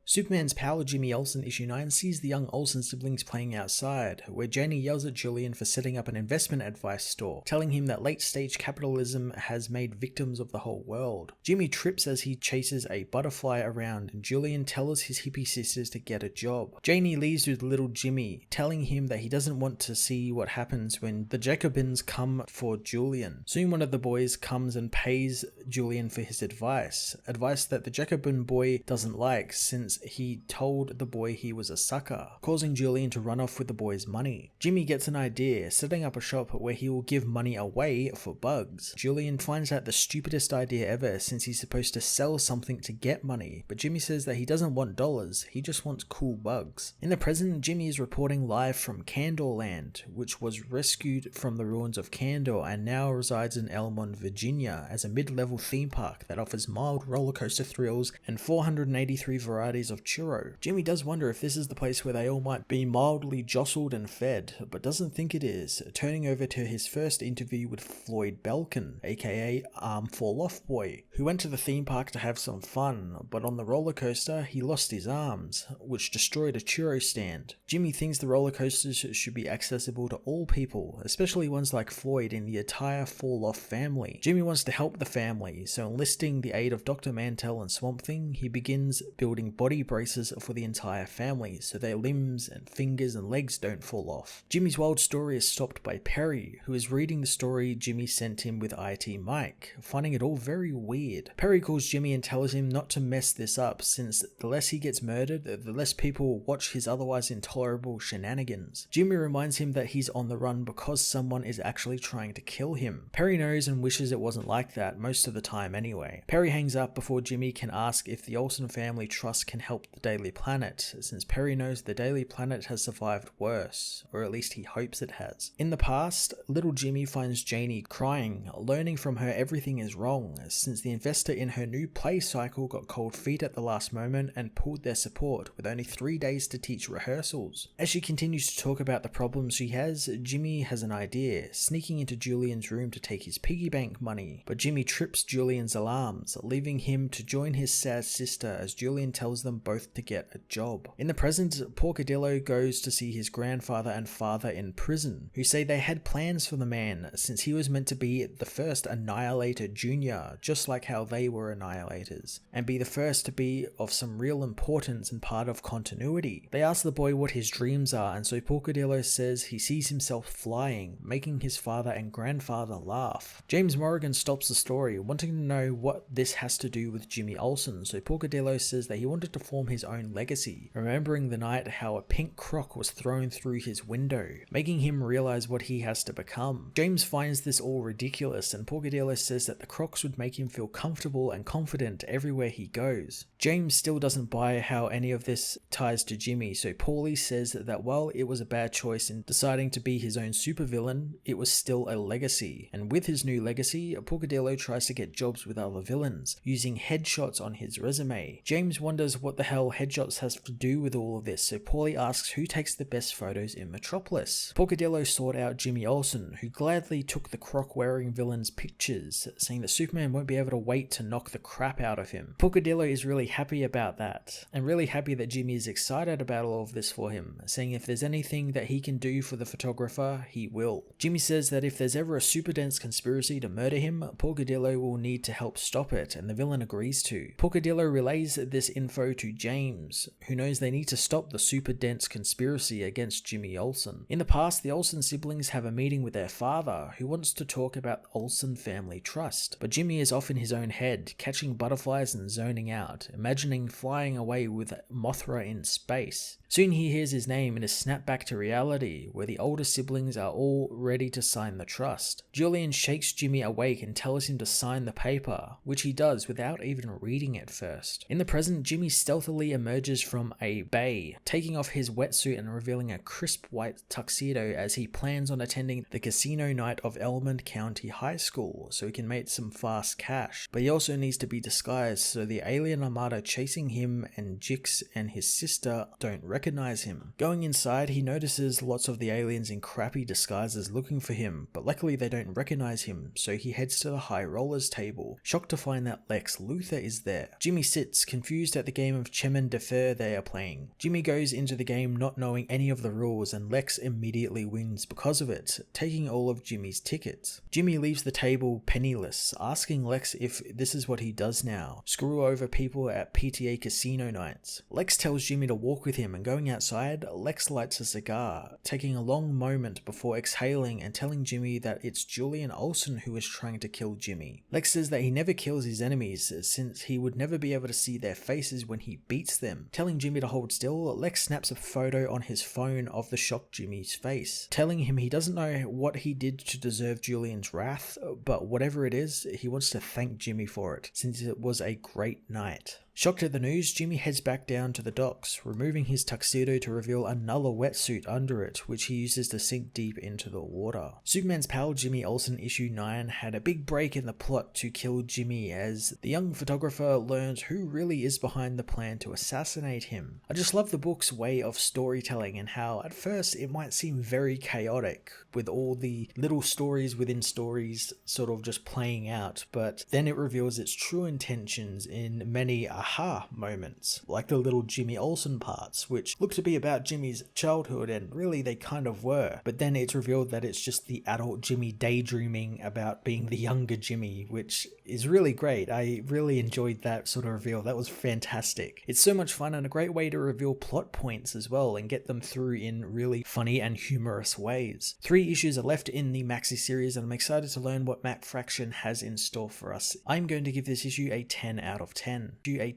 Superman's Power Jimmy Olsen issue 9 sees the young Olsen siblings playing outside, where Janie yells at Julian for setting up an investment advice store, telling him that late-stage capitalism has made victims of the whole world. Jimmy trips as he chases a butterfly around, and Julian tells his hippie sisters to get a job. Janie leaves with little Jimmy, telling him that he doesn't want to see what happens when the Jacobins come for Julian. Soon one of the boys comes and pays Julian for his advice that the Jacobin boy doesn't like since he told the boy he was a sucker, causing Julian to run off with the boy's money. Jimmy gets an idea, setting up a shop where he will give money away for bugs. Julian finds out the stupidest idea ever since he's supposed to sell something to get money, but Jimmy says that he doesn't want dollars, he just wants cool bugs. In the present, Jimmy is reporting live from Kandorland, which was rescued from the ruins of Kandor and now resides in Elmont, Virginia, as a mid-level theme park that offers mild roller coaster thrills and 483 varieties of churro. Jimmy does wonder if this is the place where they all might be mildly jostled and fed, but doesn't think it is, turning over to his first interview with Floyd Belkin, aka Arm Fall Off Boy, who went to the theme park to have some fun, but on the roller coaster he lost his arms, which destroyed a churro stand. Jimmy thinks the roller coasters should be accessible to all people, especially ones like Floyd in the entire Fall Off family. Jimmy wants to help the family, so enlisting the aid of Dr. Mantell and Swamp Thing, he begins building body braces for the entire family so their limbs and fingers and legs don't fall off. Jimmy's wild story is stopped by Perry, who is reading the story Jimmy sent him with IT Mike, finding it all very weird. Perry calls Jimmy and tells him not to mess this up, since the less he gets murdered, the less people watch his otherwise intolerable shenanigans. Jimmy reminds him that he's on the run because someone is actually trying to kill him. Perry knows and wishes it wasn't like that most of the time anyway. Perry hangs up before Jimmy can ask if the Olsen Family Trust can help the Daily Planet, since Perry knows the Daily Planet has survived worse, or at least he hopes it has. In the past, little Jimmy finds Janie crying, learning from her everything is wrong, since the investor in her new play cycle got cold feet at the last moment and pulled their support with only 3 days to teach rehearsals. As she continues to talk about the problems she has, Jimmy has an idea, sneaking into Julian's room to take his piggy bank money, but Jimmy trips Julian's alarms, leaving him to join his sad sister as Julian tells them both to get a job. In the present, Porcadillo goes to see his grandfather and father in prison, who say they had plans for the man since he was meant to be the first Annihilator Jr., just like how they were Annihilators, and be the first to be of some real importance and part of continuity. They ask the boy what his dreams are, and so Porcadillo says he sees himself flying, making his father and grandfather laugh. James Morrigan stops the story, wanting to know what this has to do with Jimmy Olsen, so Porcadillo says that he wanted to form his own legacy, remembering the night how a pink croc was thrown through his window, making him realize what he has to become. James finds this all ridiculous, and Porcadillo says that the crocs would make him feel comfortable and confident everywhere he goes. James still doesn't buy how any of this ties to Jimmy, so Paulie says that while it was a bad choice in deciding to be his own supervillain, it was still a legacy, and with his new legacy, Porcadillo tries to get jobs with other villains, using headshots on his resume. James wonders what the hell headshots has to do with all of this, so Paulie asks who takes the best photos in Metropolis. Porcadillo sought out Jimmy Olsen, who gladly took the croc-wearing villain's pictures, saying that Superman won't be able to wait to knock the crap out of him. Porcadillo is really happy about that, and really happy that Jimmy is excited about all of this for him, saying if there's anything that he can do for the photographer, he will. Jimmy says that if there's ever a super dense conspiracy to murder him, Porcadillo will need to help stop it, and the villain agrees to. Porcadillo relays this info to James, who knows they need to stop the super dense conspiracy against Jimmy Olsen. In the past, the Olsen siblings have a meeting with their father, who wants to talk about the Olsen Family Trust, but Jimmy is off in his own head, catching butterflies and zoning out, imagining flying away with Mothra in space. Soon he hears his name and is snapped back to reality, where the older siblings are all ready to sign the trust. Julian shakes Jimmy awake and tells him to sign the paper, which he does without even reading it first. In the present, Jimmy stealthily emerges from a bay, taking off his wetsuit and revealing a crisp white tuxedo as he plans on attending the casino night of Elmont County High School so he can make some fast cash. But he also needs to be disguised so the alien armada chasing him and Jix and his sister don't recognize him. Going inside, he notices lots of the aliens in crappy disguises looking for him, but luckily they don't recognize him, so he heads to the high rollers table, shocked to find that Lex Luthor is there. Jimmy sits, confused at the game of Chemin de Fer they are playing. Jimmy goes into the game not knowing any of the rules, and Lex immediately wins because of it, taking all of Jimmy's tickets. Jimmy leaves the table penniless, asking Lex if this is what he does now, screw over people at PTA casino nights. Lex tells Jimmy to walk with him, and going outside, Lex lights a cigar, taking a long moment before exhaling and telling Jimmy that it's Julian Olsen who is trying to kill Jimmy. Lex says that he never kills his enemies since he would never be able to see their faces when he beats them. Telling Jimmy to hold still, Lex snaps a photo on his phone of the shocked Jimmy's face, telling him he doesn't know what he did to deserve Julian's wrath, but whatever it is, he wants to thank Jimmy for it, since it was a great night. Shocked at the news, Jimmy heads back down to the docks, removing his tuxedo to reveal another wetsuit under it, which he uses to sink deep into the water. Superman's pal Jimmy Olsen issue 9 had a big break in the plot to kill Jimmy, as the young photographer learns who really is behind the plan to assassinate him. I just love the book's way of storytelling and how at first it might seem very chaotic, with all the little stories within stories sort of just playing out, but then it reveals its true intentions in many aha moments, like the little Jimmy Olsen parts, which look to be about Jimmy's childhood, and really they kind of were, but then it's revealed that it's just the adult Jimmy daydreaming about being the younger Jimmy, which is really great. I really enjoyed that sort of reveal. That was fantastic. It's so much fun and a great way to reveal plot points as well and get them through in really funny and humorous ways. 3 issues are left in the maxi series, and I'm excited to learn what Matt Fraction has in store for us. I'm going to give this issue a 10 out of 10. A